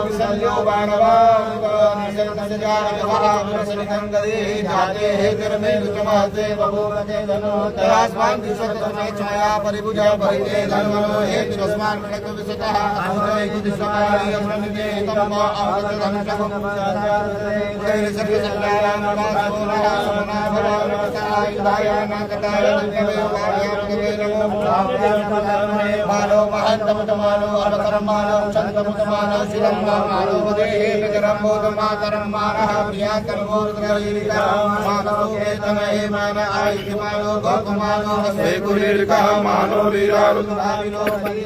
विसल्यो बाणवा निजंगदे जाते हे कर्मे रुचमाते बभूवते धनो तरास्मान दिशतमे छाया परिभुजा परिते धनो हे तिरस्मान कणक विसतः अहरे गुदिशकारी अमृते तम्मा आवत धनचम जय सर्व संज्ञानां नमः सोना भला नमस्कार दायान कटाय देवे वार्यामगे नमो मानो महंतम तमानो अवकरमानो चंदम तमानो शिरंगा मानो वदेहे विजरम बोधमातरम मानः प्रियांकरम बोधगरीकरम मानो केतमहे मान आयुष्मानो गोपमानो हस्ते कुलीर्कः मानो लीलारुद्धाविनो